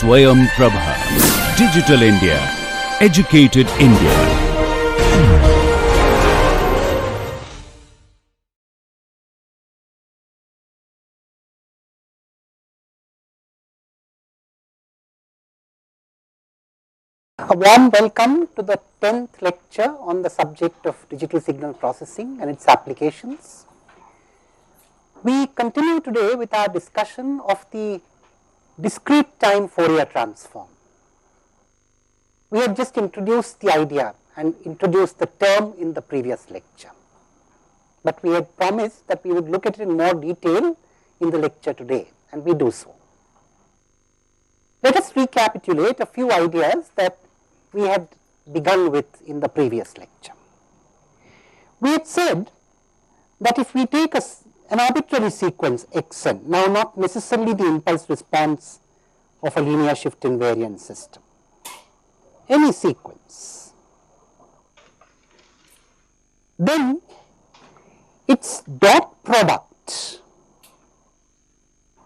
Swayam Prabha. Digital India. Educated India. A warm welcome to the 10th lecture on the subject of digital signal processing and its applications. We continue today with our discussion of the discrete time Fourier transform. We had just introduced the idea and introduced the term in the previous lecture, but we had promised that we would look at it in more detail in the lecture today, and we do so. Let us recapitulate a few ideas that we had begun with in the previous lecture. We had said that if we take an arbitrary sequence xn, now not necessarily the impulse response of a linear shift invariant system, any sequence, then its dot product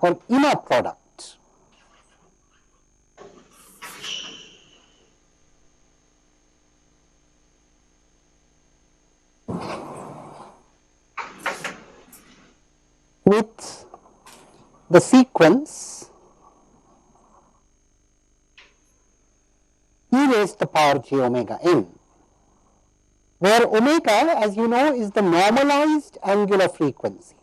or inner product with the sequence e raised to the power j omega n, where omega, as you know, is the normalized angular frequency.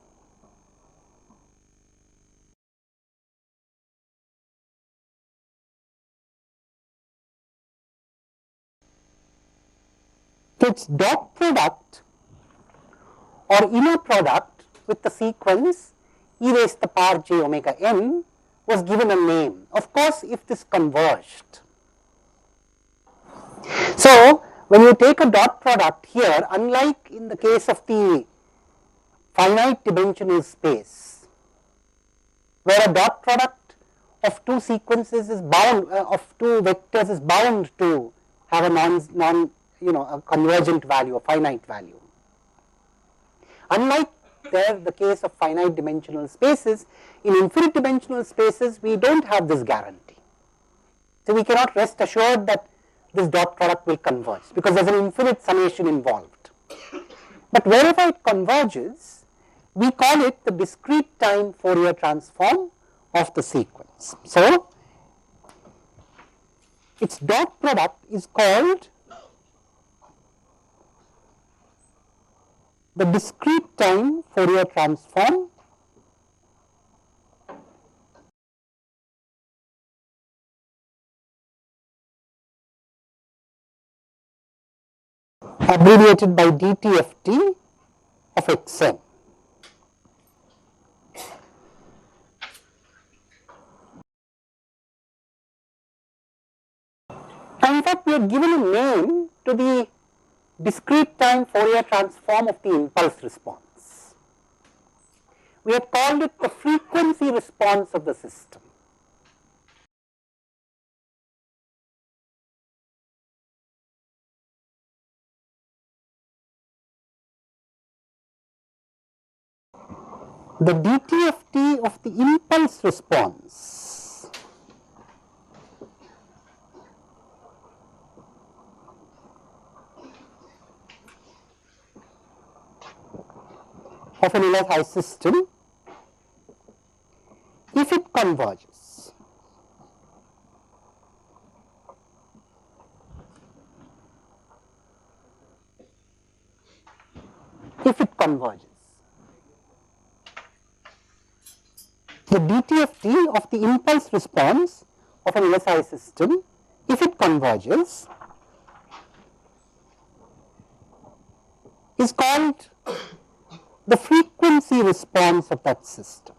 Its dot product or inner product with the sequence e raised to the power j omega n was given a name. Of course, if this converged. So, when you take a dot product here, unlike in the case of the finite dimensional space, where a dot product of two sequences is bound, of two vectors is bound to have a a convergent value, a finite value. Unlike the case of finite dimensional spaces, in infinite dimensional spaces we don't have this guarantee. So we cannot rest assured that this dot product will converge because there is an infinite summation involved. But wherever it converges, we call it the discrete time Fourier transform of the sequence. So its dot product is called the discrete time Fourier transform abbreviated by dtft of xn. And in fact, we have given a name to the discrete time Fourier transform of the impulse response. We had called it the frequency response of the system. The dtft of the impulse response of an LSI system, if it converges, the dtft of the impulse response of an LSI system, if it converges, is called the frequency response of that system.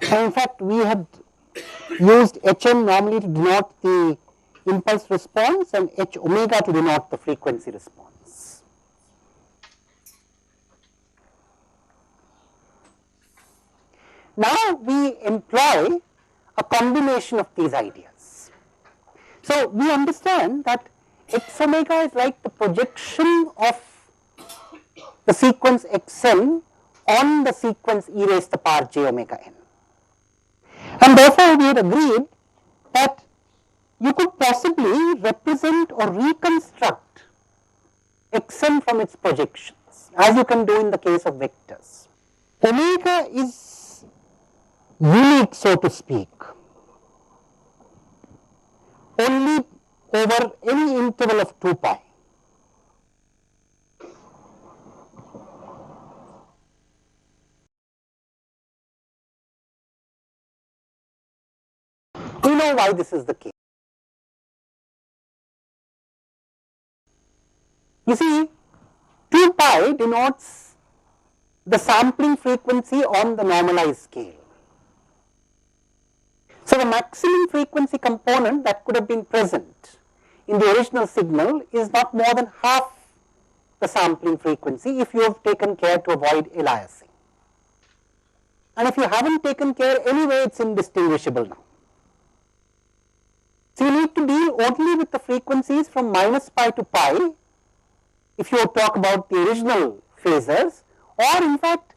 And in fact, we had used Hm normally to denote the impulse response and H omega to denote the frequency response. Now we employ a combination of these ideas. So, we understand that x omega is like the projection of the sequence xn on the sequence e raised to the power j omega n. And therefore, we had agreed that you could possibly represent or reconstruct xn from its projections, as you can do in the case of vectors. Omega is unique, so to speak, only over any interval of 2 pi. We know why this is the case. You see, 2 pi denotes the sampling frequency on the normalized scale. So, the maximum frequency component that could have been present in the original signal is not more than half the sampling frequency if you have taken care to avoid aliasing. And if you haven't taken care anyway, it's indistinguishable now. So, you need to deal only with the frequencies from minus pi to pi if you talk about the original phasors, or in fact,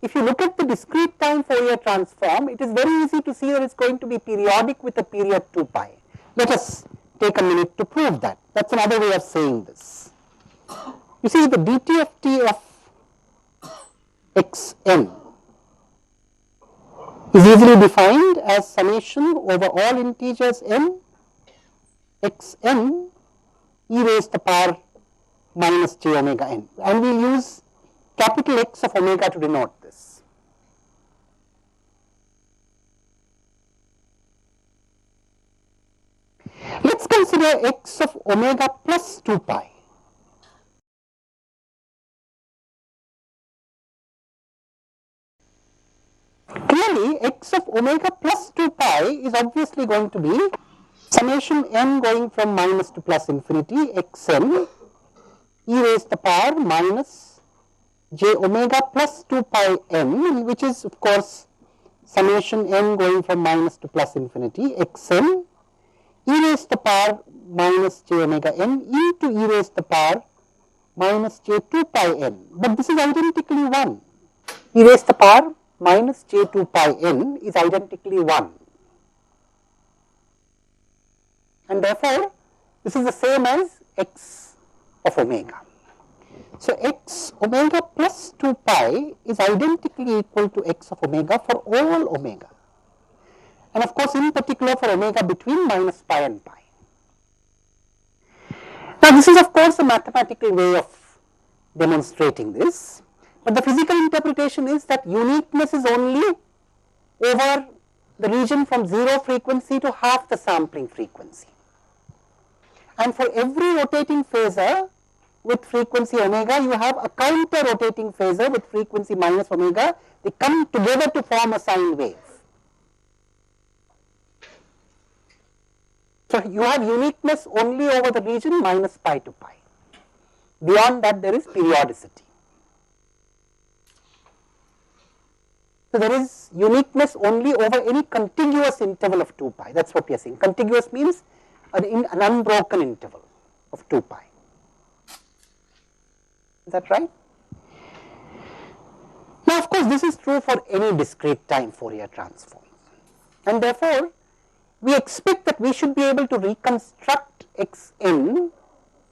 if you look at the discrete time Fourier transform, it is very easy to see that it is going to be periodic with a period 2 pi. Let us take a minute to prove that. That is another way of saying this. You see, the dt of t of xn is easily defined as summation over all integers n xn e raised to the power minus j omega n, and we will use capital X of omega to denote this. Let us consider x of omega plus 2 pi. Clearly, x of omega plus 2 pi is obviously going to be summation n going from minus to plus infinity xn e raised to the power minus j omega plus 2 pi n, which is of course summation n going from minus to plus infinity xn e raised to the power minus j omega n into e raised to the power minus j 2 pi n. But this is identically 1. E raised to the power minus j 2 pi n is identically 1. And therefore, this is the same as x of omega. So, x omega plus 2 pi is identically equal to x of omega for all omega, and of course, in particular for omega between minus pi and pi. Now, this is of course a mathematical way of demonstrating this, but the physical interpretation is that uniqueness is only over the region from 0 frequency to half the sampling frequency. And for every rotating phasor with frequency omega, you have a counter rotating phasor with frequency minus omega. They come together to form a sine wave. So, you have uniqueness only over the region minus pi to pi. Beyond that, there is periodicity. So, there is uniqueness only over any contiguous interval of 2 pi. That is what we are saying. Contiguous means an unbroken interval of 2 pi. Is that right? Now, of course, this is true for any discrete time Fourier transform, and therefore, we expect that we should be able to reconstruct xn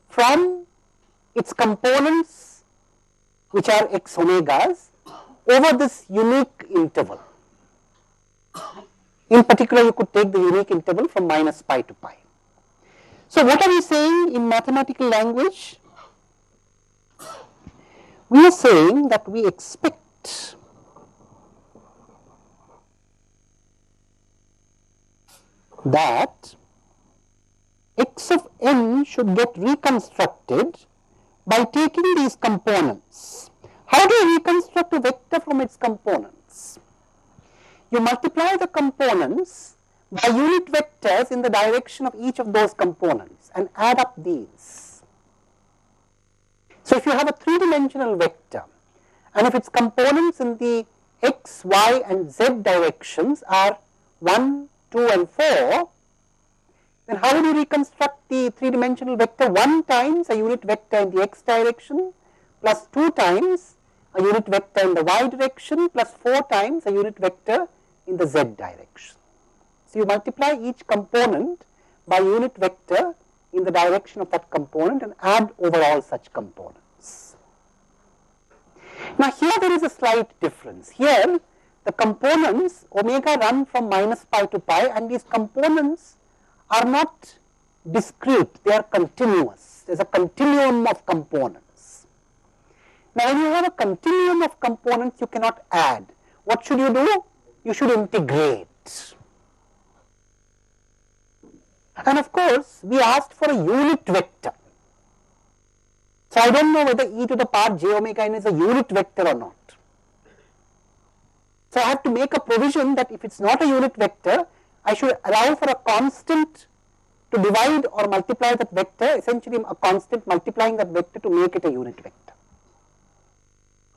from its components, which are x omegas, over this unique interval. In particular, you could take the unique interval from minus pi to pi. So, what are we saying in mathematical language? We are saying that we expect that x of n should get reconstructed by taking these components. How do you reconstruct a vector from its components? You multiply the components by unit vectors in the direction of each of those components and add up these. So, if you have a 3-dimensional vector and if its components in the x, y and z directions are 1, 2 and 4, then how would you reconstruct the 3-dimensional vector? 1 times a unit vector in the x direction plus 2 times a unit vector in the y direction plus 4 times a unit vector in the z direction. So, you multiply each component by unit vector in the direction of that component and add over all such components. Now, here there is a slight difference. Here the components omega run from minus pi to pi, and these components are not discrete, they are continuous. There is a continuum of components. Now, when you have a continuum of components, you cannot add. What should you do? You should integrate. And of course, we asked for a unit vector. So, I do not know whether e to the power j omega n is a unit vector or not. So, I have to make a provision that if it is not a unit vector, I should allow for a constant to divide or multiply that vector, essentially a constant multiplying that vector to make it a unit vector.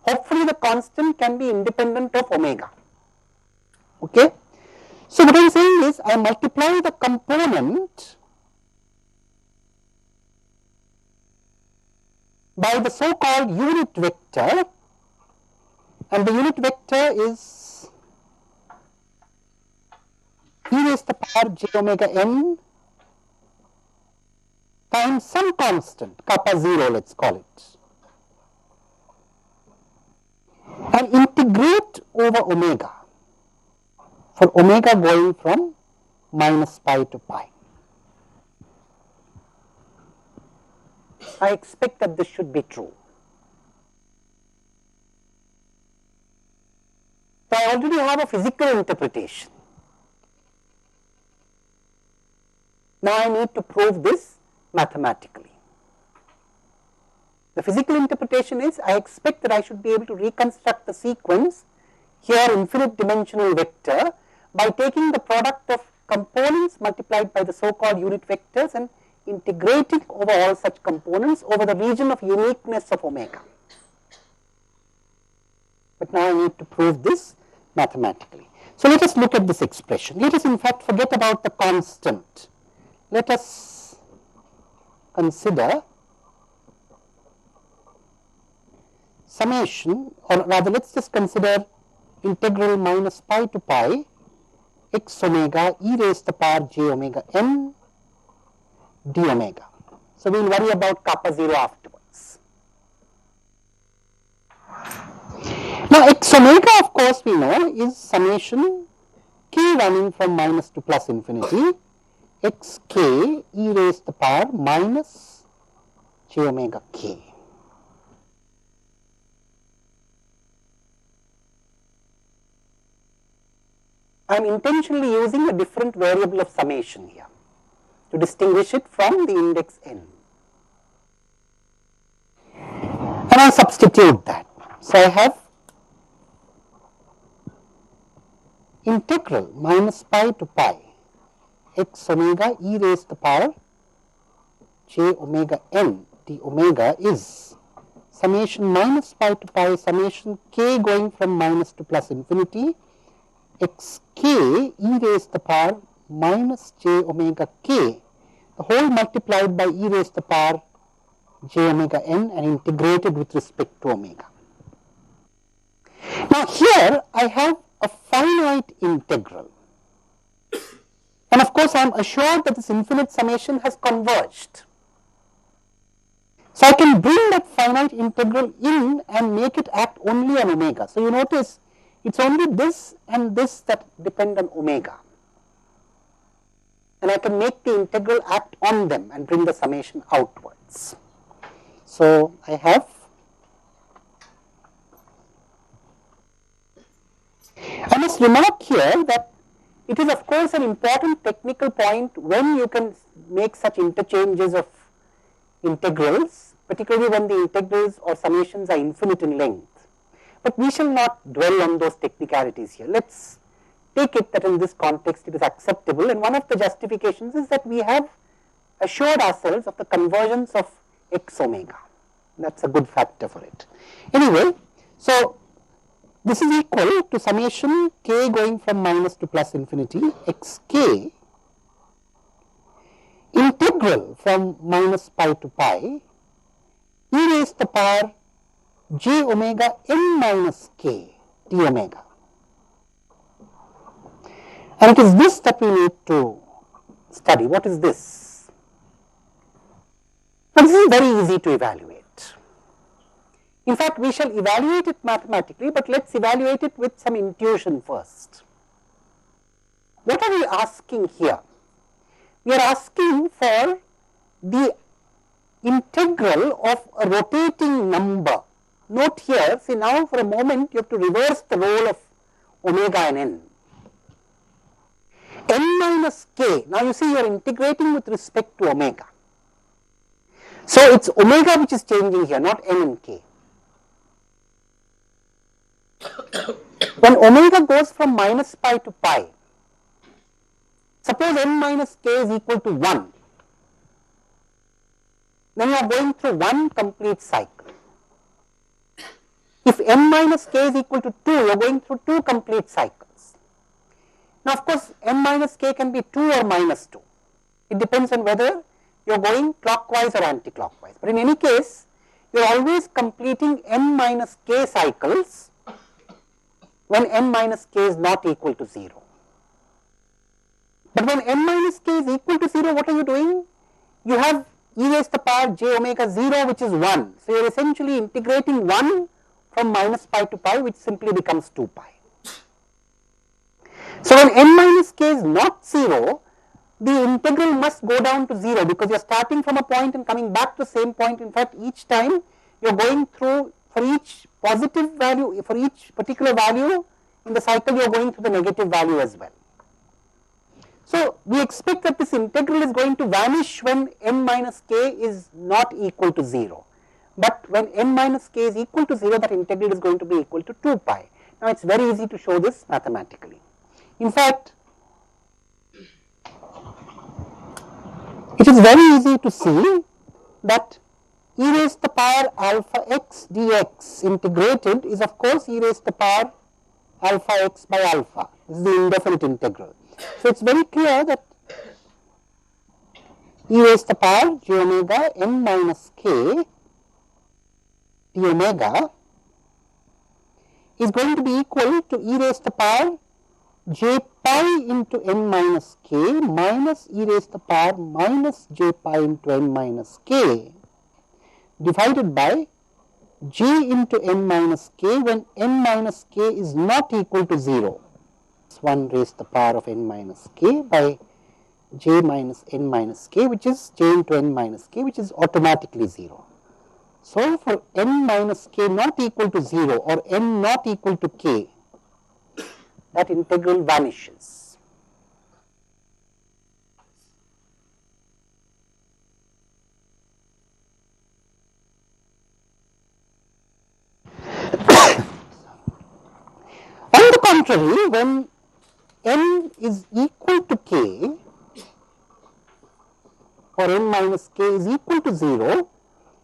Hopefully, the constant can be independent of omega. Okay. So, what I am saying is I multiply the component by the so called unit vector, and the unit vector is e raised to the power j omega n times some constant kappa 0, let us call it, and integrate over omega for omega going from minus pi to pi. I expect that this should be true. So, I already have a physical interpretation. Now, I need to prove this mathematically. The physical interpretation is I expect that I should be able to reconstruct the sequence here infinite dimensional vector by taking the product of components multiplied by the so called unit vectors and integrating over all such components over the region of uniqueness of omega. But now I need to prove this mathematically. So, let us look at this expression. Let us in fact forget about the constant. Let us consider summation, or rather let us just consider integral minus pi to pi x omega e raised to the power j omega n d omega. So, we will worry about kappa 0 afterwards. Now, x omega of course we know is summation k running from minus to plus infinity x k e raised to the power minus j omega k. I am intentionally using a different variable of summation here to distinguish it from the index n. And I substitute that. So, I have integral minus pi to pi x omega e raised to the power j omega n d omega is summation minus pi to pi summation k going from minus to plus infinity x k e raised to the power minus j omega k, the whole multiplied by e raised to the power j omega n and integrated with respect to omega. Now, here I have a finite integral, and of course, I am assured that this infinite summation has converged. So, I can bring that finite integral in and make it act only on omega. So, you notice it is only this and this that depend on omega, and I can make the integral act on them and bring the summation outwards. So, I have I must remark here that it is of course an important technical point when you can make such interchanges of integrals, particularly when the integrals or summations are infinite in length. But we shall not dwell on those technicalities here. Let us take it that in this context it is acceptable, and one of the justifications is that we have assured ourselves of the convergence of x omega. That is a good factor for it. Anyway, so this is equal to summation k going from minus to plus infinity x k integral from minus pi to pi e raised to the power j omega n minus k d omega. And it is this that we need to study. What is this? Now, this is very easy to evaluate. In fact, we shall evaluate it mathematically, but let us evaluate it with some intuition first. What are we asking here? We are asking for the integral of a rotating number. Note here, see now for a moment you have to reverse the role of omega and n. N minus k, now you see you are integrating with respect to omega. So, it is omega which is changing here, not n and k. When omega goes from minus pi to pi, suppose n minus k is equal to 1, then you are going through one complete cycle. If n minus k is equal to 2, you are going through two complete cycles. Now, of course, n minus k can be 2 or minus 2. It depends on whether you are going clockwise or anti-clockwise. But in any case, you are always completing n minus k cycles when n minus k is not equal to 0. But when n minus k is equal to 0, what are you doing? You have e raised to the power j omega 0, which is 1. So, you are essentially integrating 1 from minus pi to pi, which simply becomes 2 pi. So, when n minus k is not 0, the integral must go down to 0, because you are starting from a point and coming back to the same point. In fact, each time you are going through, for each positive value, for each particular value in the cycle, you are going through the negative value as well. So, we expect that this integral is going to vanish when n minus k is not equal to 0, but when n minus k is equal to 0, that integral is going to be equal to 2 pi. Now, it is very easy to show this mathematically. In fact, it is very easy to see that e raised to the power alpha x dx integrated is of course e raised to the power alpha x by alpha. This is the indefinite integral. So, it is very clear that e raised to the power j omega n minus k d omega is going to be equal to e raised to the power j pi into n minus k minus e raised to the power minus j pi into n minus k divided by j into n minus k when n minus k is not equal to 0. 1 raised to the power of n minus k by j minus n minus k, which is j into n minus k, which is automatically 0. So, for n minus k not equal to 0 or n not equal to k, that integral vanishes. On the contrary, when n is equal to k or n minus k is equal to 0,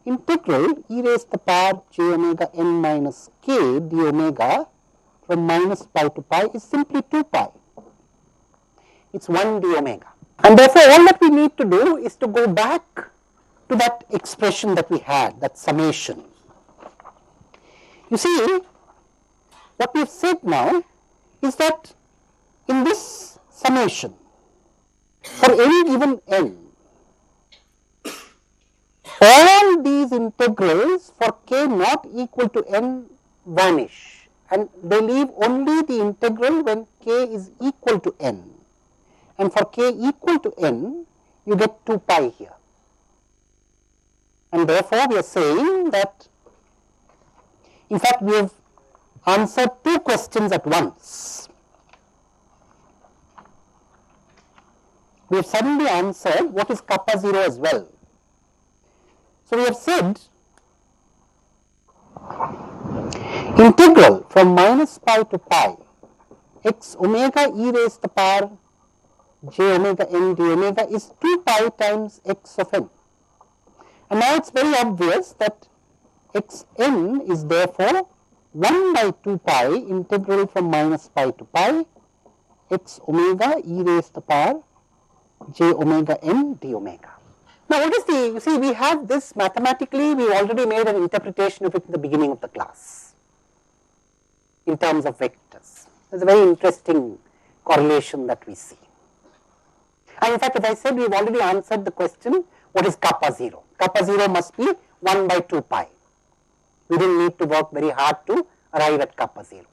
integral e raised to the power j omega n minus k d omega from minus pi to pi is simply 2 pi. It is 1 d omega. And therefore, all that we need to do is to go back to that expression that we had, that summation. You see, what we have said now is that in this summation, for any given n, all these integrals for k not equal to n vanish, and they leave only the integral when k is equal to n, and for k equal to n you get 2 pi here, and therefore we are saying that in fact we have answered two questions at once. We have suddenly answered what is kappa 0 as well. So, we have said integral from minus pi to pi x omega e raised to the power j omega n d omega is 2 pi times x of n. And now it is very obvious that x n is therefore 1 by 2 pi integral from minus pi to pi x omega e raised to the power j omega n d omega. Now what is the, you see we have this mathematically, we already made an interpretation of it in the beginning of the class in terms of vectors. It's a very interesting correlation that we see. And in fact, as I said, we have already answered the question, what is kappa 0? Kappa 0 must be 1 by 2 pi. We didn't need to work very hard to arrive at kappa 0.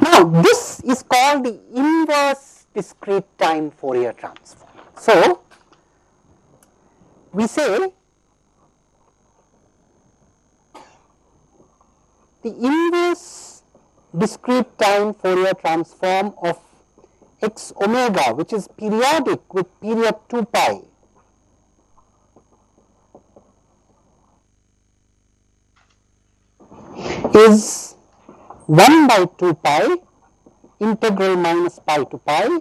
Now, this is called the inverse discrete time Fourier transform. So, we say the inverse discrete time Fourier transform of x omega, which is periodic with period 2 pi, is 1 by 2 pi integral minus pi to pi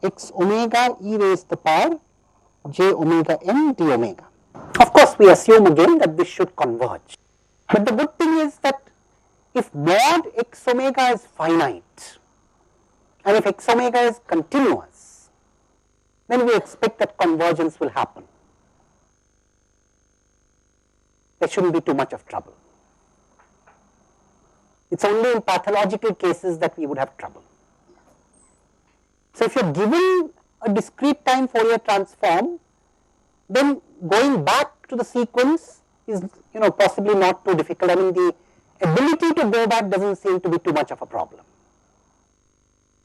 x omega e raised to the power j omega n d omega. Of course, we assume again that this should converge. But the good thing is that if mod x omega is finite and if x omega is continuous, then we expect that convergence will happen. There shouldn't be too much of trouble. It's only in pathological cases that we would have trouble. So if you're given a discrete time Fourier transform, then going back to the sequence is, possibly not too difficult. I mean, the ability to go back doesn't seem to be too much of a problem.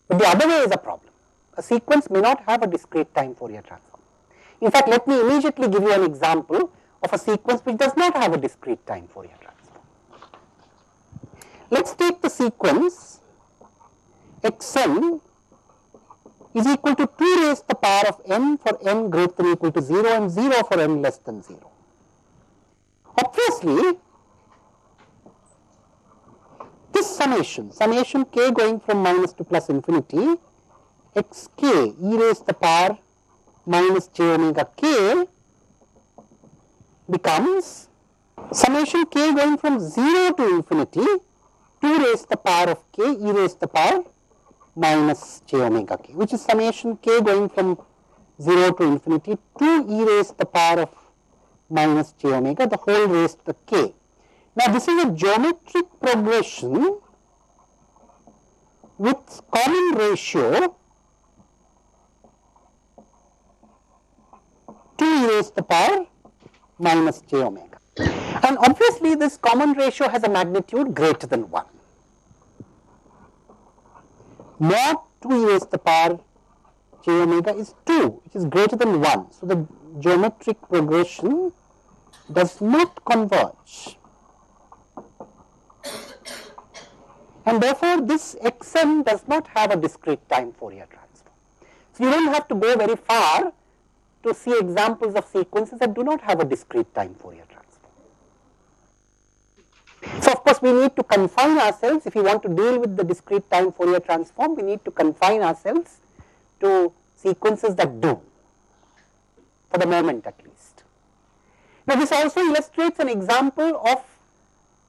But the other way is a problem. A sequence may not have a discrete time Fourier transform. In fact, let me immediately give you an example of a sequence which does not have a discrete time Fourier transform. Let's take the sequence xn is equal to 2 raised to the power of n for n greater than or equal to 0 and 0 for n less than 0. Obviously, this summation k going from minus to plus infinity, xk e raised to the power minus j omega k becomes summation k going from 0 to infinity 2 raised to the power of k e raised to the power minus j omega k, which is summation k going from 0 to infinity 2 e raised to the power of minus j omega, the whole raised to the k. Now, this is a geometric progression with common ratio 2 e raised to the power minus j omega. And obviously, this common ratio has a magnitude greater than 1. Mod 2 e raised to the power j omega is 2, which is greater than 1. So, the geometric progression does not converge. And therefore, this xn does not have a discrete time Fourier transform. So, you do not have to go very far to see examples of sequences that do not have a discrete time Fourier transform. So, of course, we need to confine ourselves, if we want to deal with the discrete time Fourier transform, we need to confine ourselves to sequences that do, for the moment at least. Now, this also illustrates an example of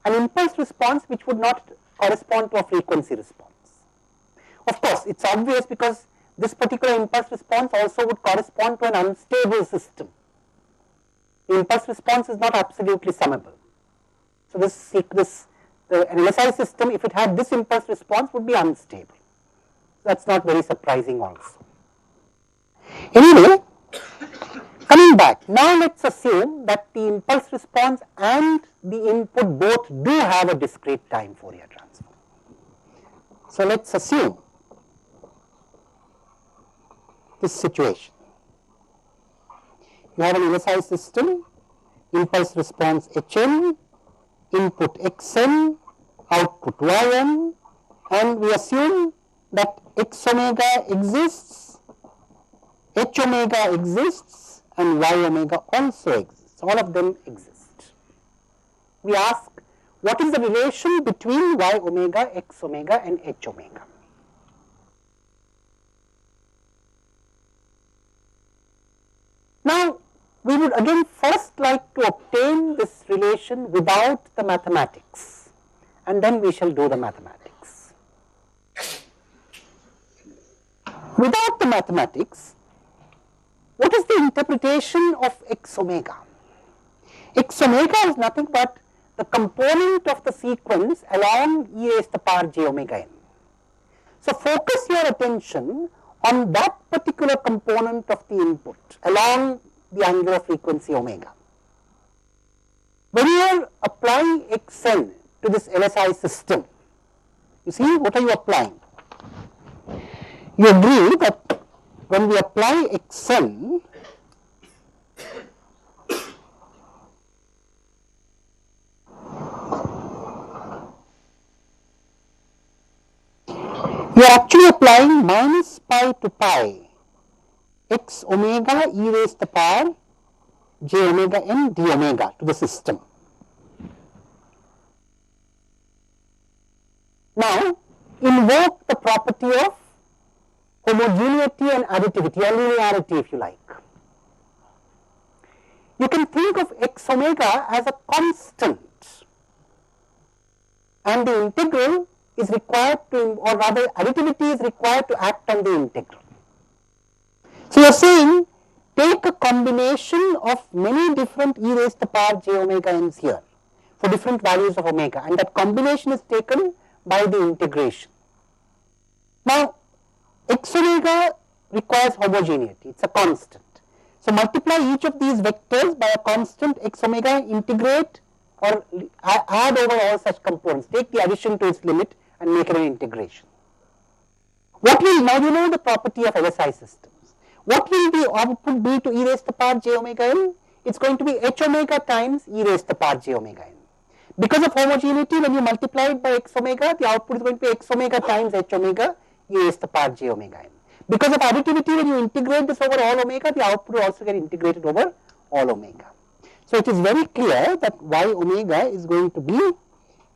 an impulse response which would not correspond to a frequency response. Of course, it is obvious because this particular impulse response also would correspond to an unstable system. The impulse response is not absolutely summable. So, the LSI system, if it had this impulse response, would be unstable. That is not very surprising also. Anyway, coming back, now let us assume that the impulse response and the input both do have a discrete time Fourier transform. So, let us assume this situation. You have an LSI system, impulse response Hn, input Xn, output Yn, and we assume that x omega exists, h omega exists, and y omega also exists. All of them exist. We ask, what is the relation between y omega, x omega, and h omega? Now, we would again first like to obtain this relation without the mathematics, and then we shall do the mathematics. Without the mathematics, what is the interpretation of x omega? X omega is nothing but the component of the sequence along e raised to the power j omega n. So, focus your attention on that particular component of the input along the angular frequency omega. When you are applying xn to this LSI system, you see what are you applying? You agree that when we apply xn, you are actually applying minus pi to pi x omega e raised to the power j omega n d omega to the system. Now, invoke the property of homogeneity and additivity or linearity if you like. You can think of x omega as a constant and the integral is required to, or rather additivity is required to act on the integral. So, you are saying take a combination of many different e raised to the power j omega n's here for different values of omega, and that combination is taken by the integration. Now, x omega requires homogeneity, it is a constant. So, multiply each of these vectors by a constant x omega, integrate or add over all such components, take the addition to its limit and make it an integration. What will, now you know the property of LSI systems. What will the output be to e raised to the power j omega n? It is going to be h omega times e raised to the power j omega n. Because of homogeneity, when you multiply it by x omega, the output is going to be x omega times h omega e raised to the power j omega n. Because of additivity, when you integrate this over all omega, the output will also get integrated over all omega. So, it is very clear that y omega is going to be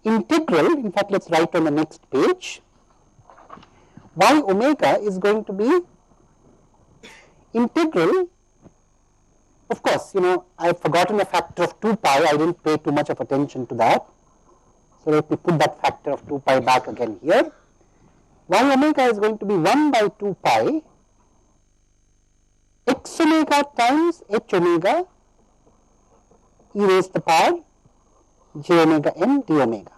integral, in fact, let us write on the next page, y omega is going to be integral, of course, you know, I have forgotten a factor of 2 pi, I did not pay too much of attention to that. So, let me put that factor of 2 pi back again here. Y omega is going to be 1 by 2 pi x omega times h omega e raised to the power j omega n d omega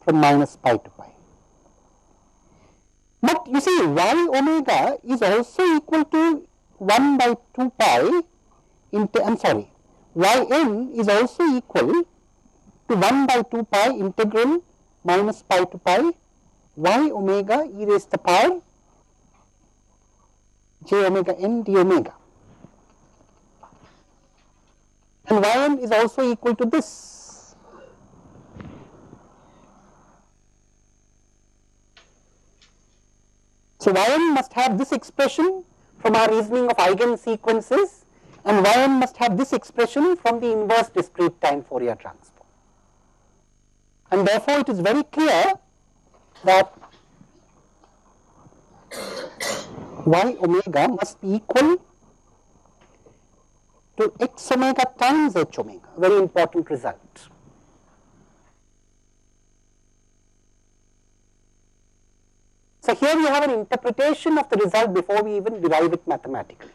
from minus pi to pi. But you see, y omega is also equal to 1 by 2 pi into, I am sorry, yn is also equal to 1 by 2 pi integral minus pi to pi y omega e raised to the power j omega n d omega, and yn is also equal to this. So, yn must have this expression from our reasoning of eigen sequences, and yn must have this expression from the inverse discrete time Fourier transform. And therefore, it is very clear that y omega must be equal to x omega times h omega, very important result. So, here we have an interpretation of the result before we even derive it mathematically.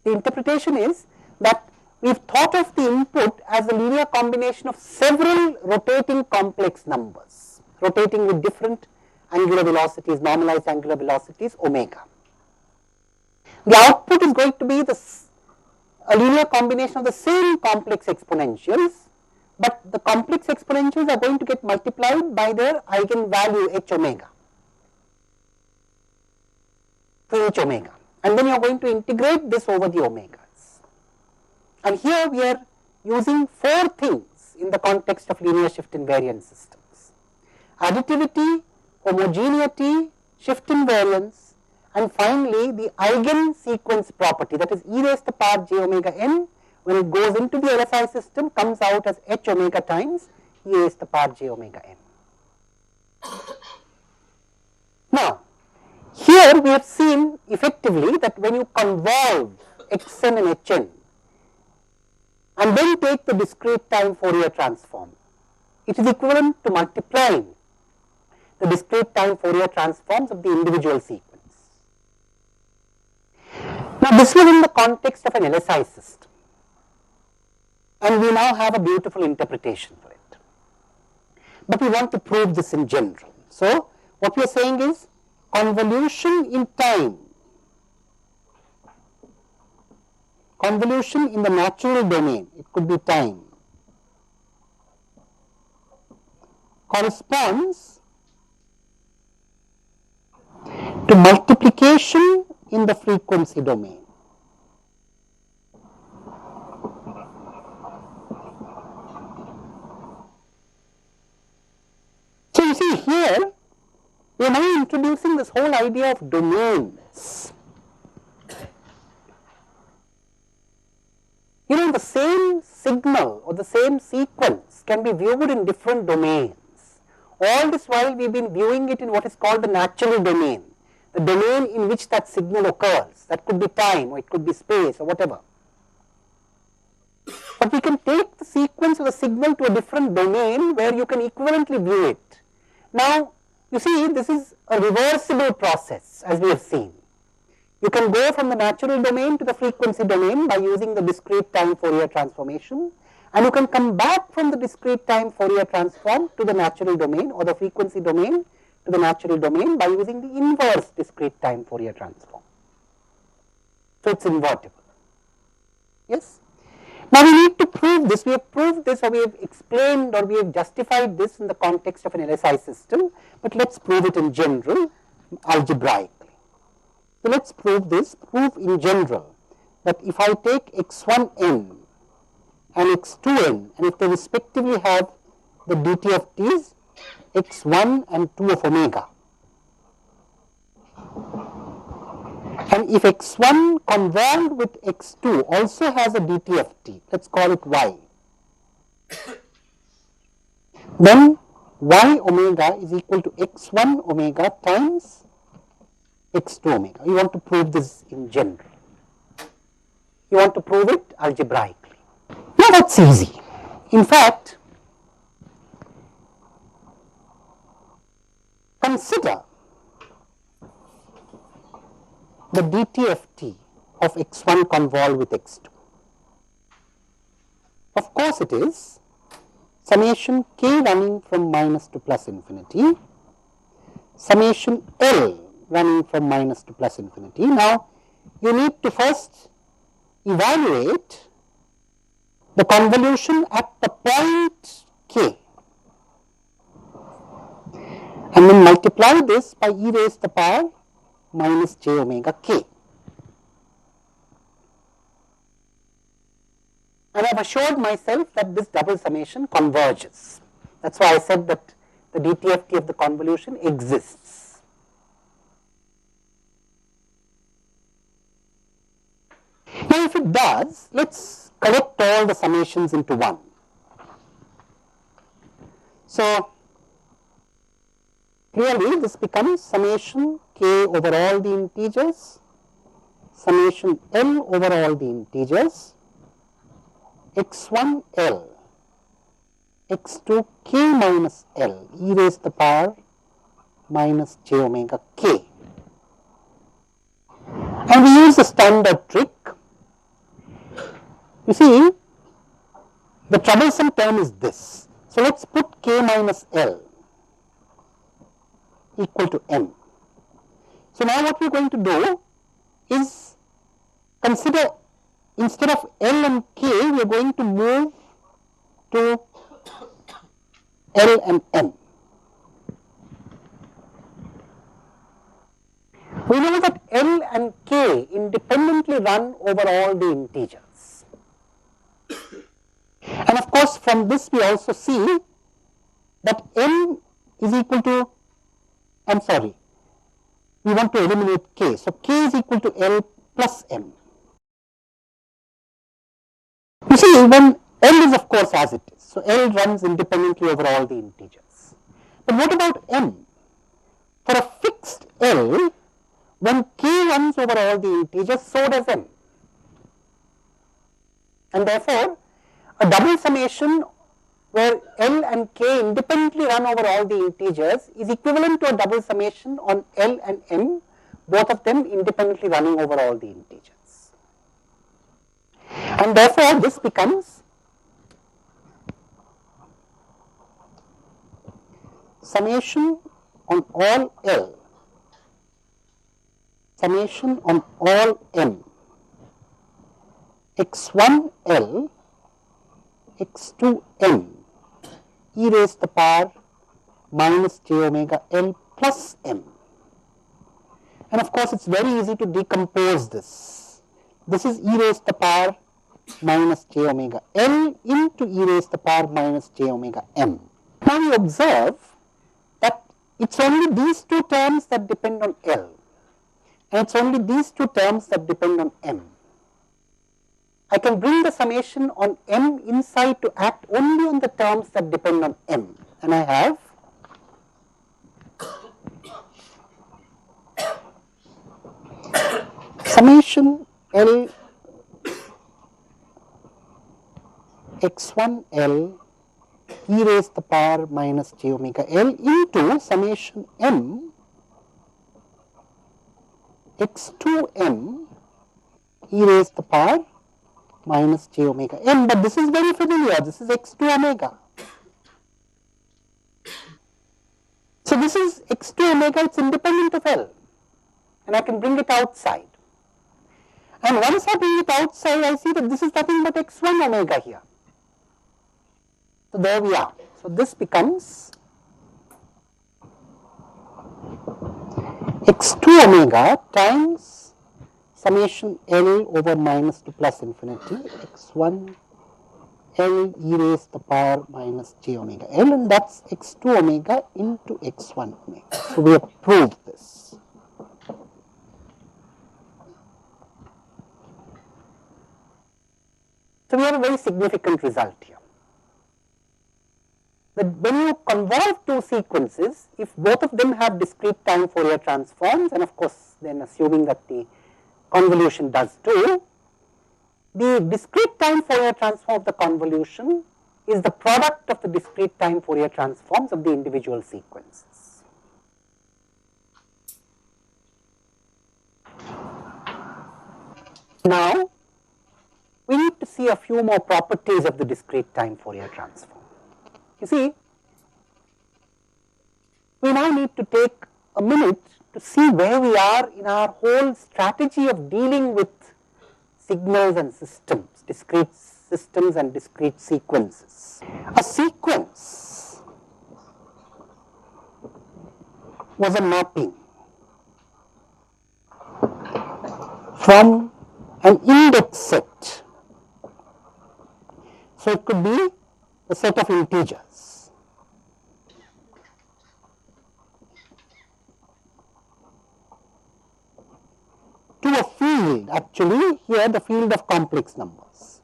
The interpretation is that we have thought of the input as a linear combination of several rotating complex numbers, rotating with different angular velocities, normalized angular velocities omega. The output is going to be a linear combination of the same complex exponentials, but the complex exponentials are going to get multiplied by their eigenvalue h omega for each omega, and then you are going to integrate this over the omegas. And here we are using 4 things in the context of linear shift invariant systems: additivity, homogeneity, shift invariance, and finally the eigen sequence property, that is e raised to the power j omega n, when it goes into the LSI system comes out as h omega times e raised to the power j omega n. Now, here we have seen effectively that when you convolve xn and hn and then take the discrete time Fourier transform, it is equivalent to multiplying the discrete time Fourier transforms of the individual sequence. this was in the context of an LSI system, and we now have a beautiful interpretation for it. But we want to prove this in general. So, what we are saying is convolution in time, convolution in the natural domain, it could be time, corresponds to multiplication in the frequency domain. So, you see here we are now introducing this whole idea of domains. You know, the same signal or the same sequence can be viewed in different domains. All this while we have been viewing it in what is called the natural domain, the domain in which that signal occurs. That could be time or it could be space or whatever. But we can take the sequence of the signal to a different domain where you can equivalently view it. Now, you see, this is a reversible process, as we have seen. You can go from the natural domain to the frequency domain by using the discrete time Fourier transformation, and you can come back from the discrete time Fourier transform to the natural domain or the frequency domain to the natural domain by using the inverse discrete time Fourier transform. So, it is invertible. Yes. Now, we need to prove this. We have proved this, or we have explained, or we have justified this in the context of an LSI system, but let us prove it in general algebraically. So, let us prove this, prove in general that if I take x1n and x2n, and if they respectively have the dt of t's x1 and 2 of omega, and if x1 convolved with x2 also has a dt of t, let us call it y, then y omega is equal to x1 omega times x2 omega. You want to prove this in general. You want to prove it algebraically. Now, that is easy. In fact, consider the dt of t of x1 convolved with x2. Of course, it is summation k running from minus to plus infinity, summation L running from minus to plus infinity. Now, you need to first evaluate the convolution at the point k, and then multiply this by e raised to the power minus j omega k. And I have assured myself that this double summation converges. That is why I said that the dt of t of the convolution exists. Now, if it does, let us collect all the summations into one. So, clearly this becomes summation k over all the integers, summation L over all the integers, x1 L, x2 k minus L, e raised to the power minus j omega k. And we use the standard trick. You see, the troublesome term is this. So, let us put k minus L equal to m. So, now what we are going to do is consider, instead of L and k, we are going to move to L and m. We know that L and k independently run over all the integers. And of course, from this we also see that m is equal to, I am sorry, we want to eliminate k. So, k is equal to L plus m. You see, when L is of course as it is. So, L runs independently over all the integers. But what about m? For a fixed L, when k runs over all the integers, so does m. And therefore, a double summation where L and k independently run over all the integers is equivalent to a double summation on L and m, both of them independently running over all the integers. And therefore, this becomes summation on all L, summation on all M, x1L, x2M, e raised to the power minus j omega L plus M. And of course, it is very easy to decompose this. This is e raised to the power minus j omega L into e raised to the power minus j omega M. Now we observe that it is only these two terms that depend on L, and it is only these two terms that depend on M. I can bring the summation on M inside to act only on the terms that depend on M, and I have summation L x1L e raised to the power minus j omega L into summation M x2M e raised to the power minus j omega M, but this is very familiar, this is x2 omega. So this is x2 omega, it is independent of L, and I can bring it outside. And once I bring it outside, I see that this is nothing but x1 omega here. So there we are. So this becomes x2 omega times summation L over minus to plus infinity x1 L e raised to the power minus j omega L, and that is x2 omega into x1 omega. So we have proved this. So we have a very significant result here. That when you convolve two sequences, if both of them have discrete time Fourier transforms, and of course then assuming that the convolution does too, the discrete time Fourier transform of the convolution is the product of the discrete time Fourier transforms of the individual sequences. Now, we need to see a few more properties of the discrete time Fourier transform. You see, we now need to take a minute to see where we are in our whole strategy of dealing with signals and systems, discrete systems and discrete sequences. A sequence was a mapping from an index set. So it could be a set of integers. To a field, actually here the field of complex numbers.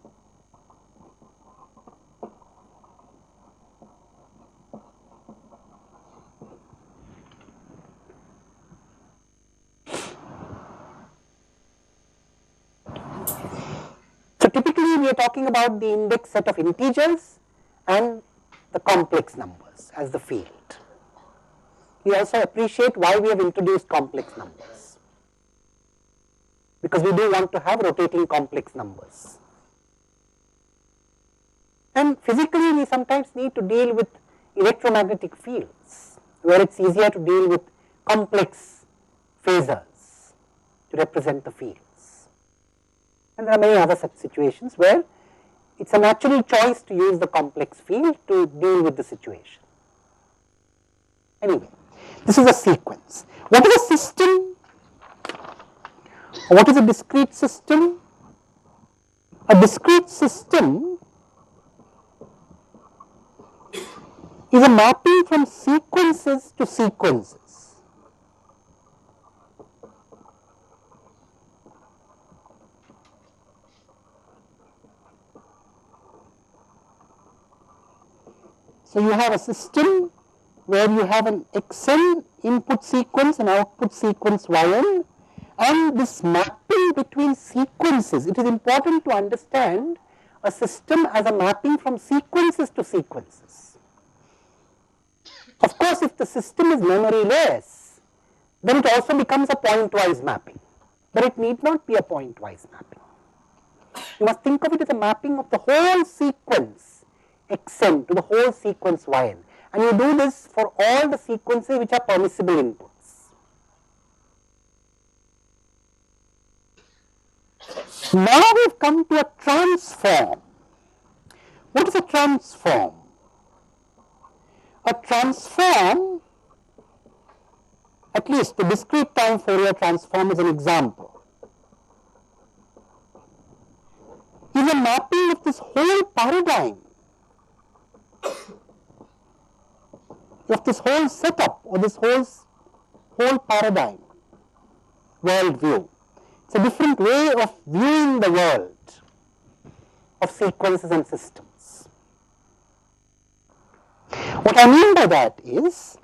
So typically we are talking about the index set of integers and the complex numbers as the field. We also appreciate why we have introduced complex numbers, because we do want to have rotating complex numbers. And physically we sometimes need to deal with electromagnetic fields, where it is easier to deal with complex phasors to represent the fields. And there are many other such situations where it is a natural choice to use the complex field to deal with the situation. Anyway, this is a sequence. What is a system? What is a discrete system? A discrete system is a mapping from sequences to sequences. So you have a system where you have an xn input sequence and output sequence yn, and this mapping between sequences, it is important to understand a system as a mapping from sequences to sequences. Of course, if the system is memoryless, then it also becomes a pointwise mapping, but it need not be a pointwise mapping. You must think of it as a mapping of the whole sequence xn to the whole sequence yn, and you do this for all the sequences which are permissible inputs. Now we have come to a transform. What is a transform? A transform, at least the discrete time Fourier transform is an example, is a mapping of this whole paradigm, of this whole setup or this whole paradigm, world view. It's a different way of viewing the world of sequences and systems. What I mean by that is,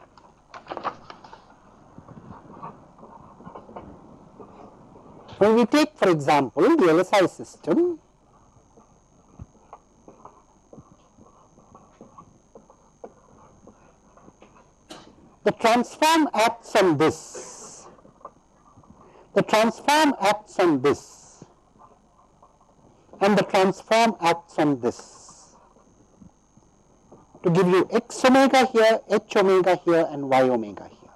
when we take, for example, the LSI system, the transform acts on this, the transform acts on this, and the transform acts on this, to give you x omega here, h omega here, and y omega here.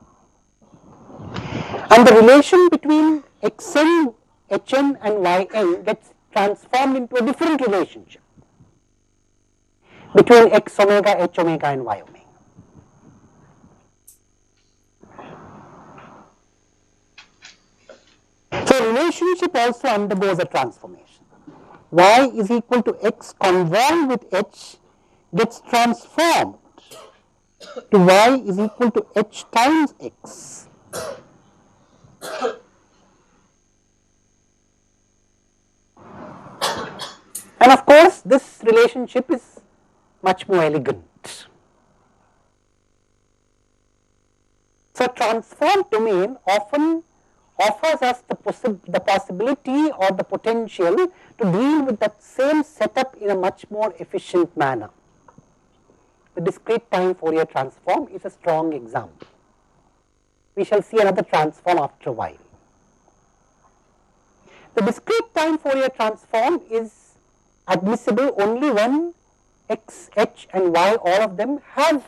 And the relation between xn, hn, and yn gets transformed into a different relationship between x omega, h omega, and y omega. So, relationship also undergoes a transformation. Y is equal to x convolved with h gets transformed to y is equal to h times x. And of course, this relationship is much more elegant. So, transform domain often offers us the possibility or the potential to deal with that same setup in a much more efficient manner. The discrete time Fourier transform is a strong example. We shall see another transform after a while. The discrete time Fourier transform is admissible only when x, h, and y, all of them have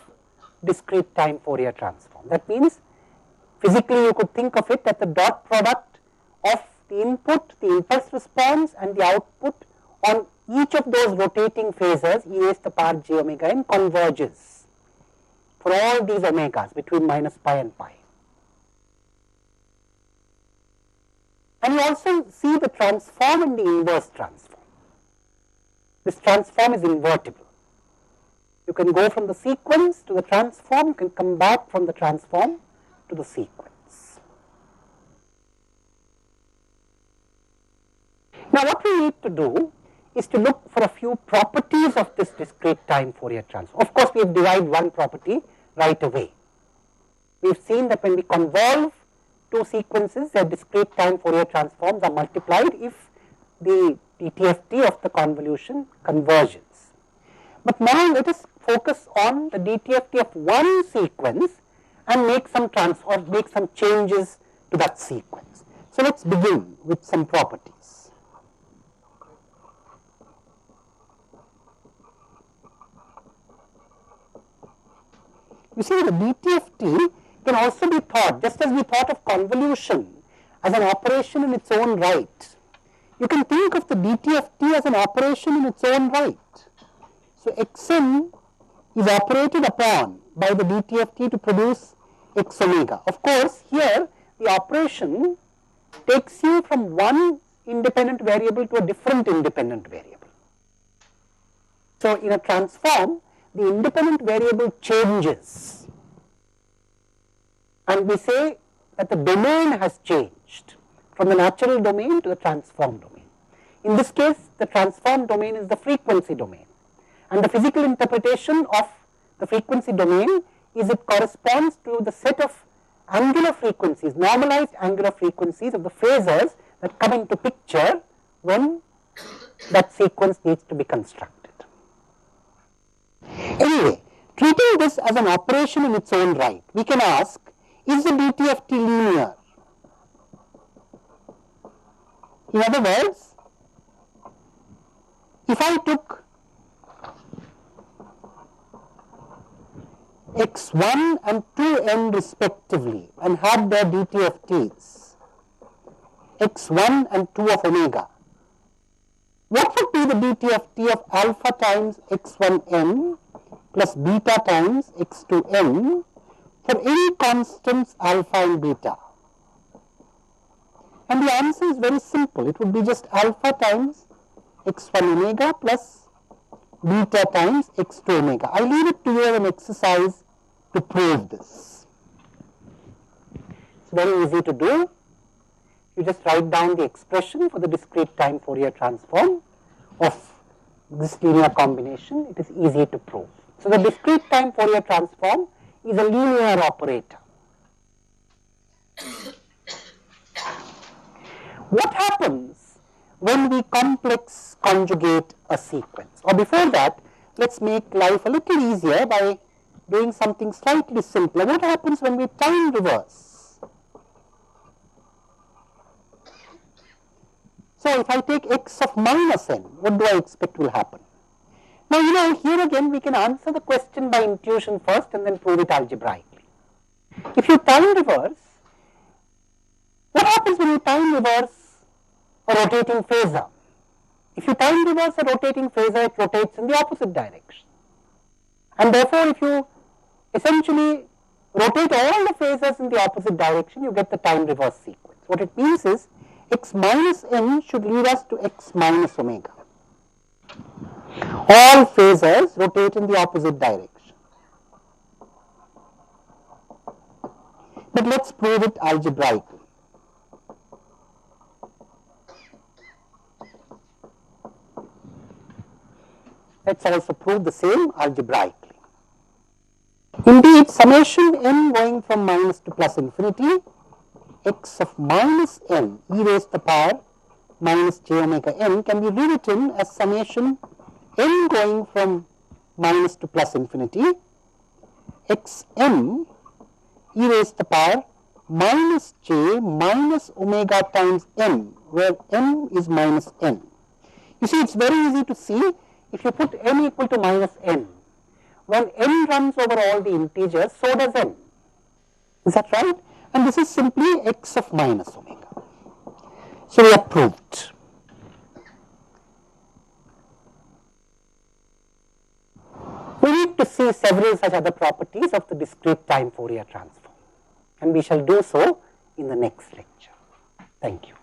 discrete time Fourier transform. That means physically you could think of it as the dot product of the input, the impulse response, and the output on each of those rotating phasors e raised to the power j omega n converges for all these omegas between minus pi and pi. And you also see the transform and the inverse transform. This transform is invertible. You can go from the sequence to the transform, you can come back from the transform to the sequence. Now, what we need to do is to look for a few properties of this discrete time Fourier transform. Of course, we have derived one property right away. We have seen that when we convolve two sequences, their discrete time Fourier transforms are multiplied if the DTFT of the convolution converges. But now let us focus on the DTFT of one sequence and make some make some changes to that sequence. So let's begin with some properties. You see, the DTFT can also be thought, just as we thought of convolution as an operation in its own right. You can think of the DTFT as an operation in its own right. So xn is operated upon by the DTFT to produce x omega. Of course, here the operation takes you from one independent variable to a different independent variable. So, in a transform, the independent variable changes, and we say that the domain has changed from the natural domain to the transform domain. In this case, the transform domain is the frequency domain, and the physical interpretation of the frequency domain is it corresponds to the set of angular frequencies, normalized angular frequencies of the phasors that come into picture when that sequence needs to be constructed. Anyway, treating this as an operation in its own right, we can ask, is the DTFT linear? In other words, If I took x1 and 2n respectively and had their dt of t's, x1 and 2 of omega, what would be the dt of t of alpha times x1n plus beta times x2n for any constants alpha and beta? And the answer is very simple. It would be just alpha times x1 omega plus beta times x2 omega. I leave it to you as an exercise to prove this. It's very easy to do. You just write down the expression for the discrete time Fourier transform of this linear combination. It is easy to prove. So the discrete time Fourier transform is a linear operator. What happens when we complex conjugate a sequence? Or before that, let's make life a little easier by doing something slightly simpler. What happens when we time reverse? So if I take x of minus n, what do I expect will happen? Now, here again we can answer the question by intuition first and then prove it algebraically. If you time reverse, what happens when you time reverse a rotating phasor? If you time reverse a rotating phasor, it rotates in the opposite direction. And therefore, if you essentially rotate all the phasors in the opposite direction, you get the time reverse sequence. What it means is x minus n should lead us to x minus omega. All phasors rotate in the opposite direction. But let's prove it algebraically. Let's also prove the same algebraically. Indeed, summation n going from minus to plus infinity, x of minus n e raised to the power minus j omega n can be rewritten as summation n going from minus to plus infinity, x m e raised to the power minus j minus omega times n, where m is minus n. You see, it's very easy to see. If you put n equal to minus n, when n runs over all the integers, so does n. Is that right? And this is simply x of minus omega. So we have proved. We need to see several such other properties of the discrete time Fourier transform, and we shall do so in the next lecture. Thank you.